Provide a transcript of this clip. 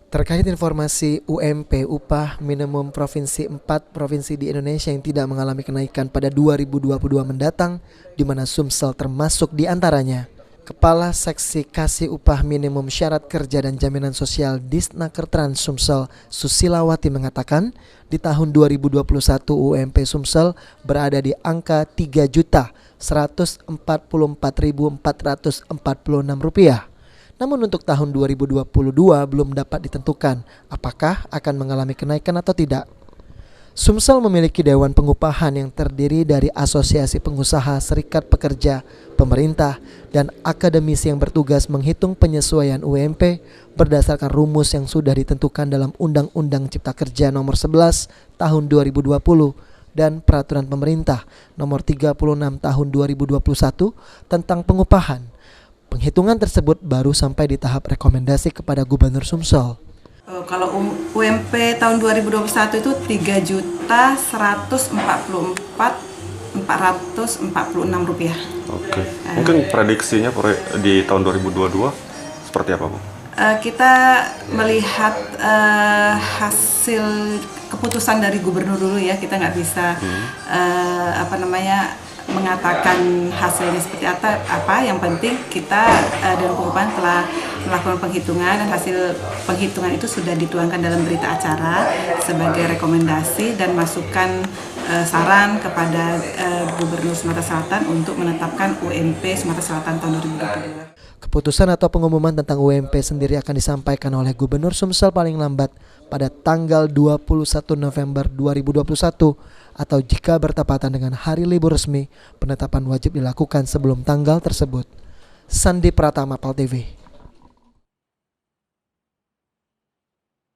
Terkait informasi UMP upah minimum provinsi 4 provinsi di Indonesia yang tidak mengalami kenaikan pada 2022 mendatang, di mana Sumsel termasuk di antaranya. Kepala Seksi Kasih Upah Minimum Syarat Kerja dan Jaminan Sosial Disnaker Trans Sumsel, Susilawati mengatakan, di tahun 2021 UMP Sumsel berada di angka Rp3.144.446. Namun untuk tahun 2022 belum dapat ditentukan apakah akan mengalami kenaikan atau tidak. Sumsel memiliki Dewan Pengupahan yang terdiri dari Asosiasi Pengusaha, Serikat Pekerja, Pemerintah, dan akademisi yang bertugas menghitung penyesuaian UMP berdasarkan rumus yang sudah ditentukan dalam Undang-Undang Cipta Kerja Nomor 11 Tahun 2020 dan Peraturan Pemerintah Nomor 36 Tahun 2021 tentang pengupahan. Penghitungan tersebut baru sampai di tahap rekomendasi kepada Gubernur Sumsel. Kalau UMP tahun 2021 itu Rp3.144.446. Oke. Mungkin prediksinya di tahun 2022 seperti apa, Bu? Kita melihat hasil keputusan dari Gubernur dulu ya. Kita nggak bisa mengatakan hasilnya seperti apa. Yang penting kita Dewan Pengupahan telah melakukan penghitungan dan hasil penghitungan itu sudah dituangkan dalam berita acara sebagai rekomendasi dan masukan saran kepada Gubernur Sumatera Selatan untuk menetapkan UMP Sumatera Selatan tahun 2022. Keputusan atau pengumuman tentang UMP sendiri akan disampaikan oleh Gubernur Sumsel paling lambat pada tanggal 21 November 2021 atau jika bertepatan dengan hari libur resmi, penetapan wajib dilakukan sebelum tanggal tersebut. Sandi Pratama, PAL TV.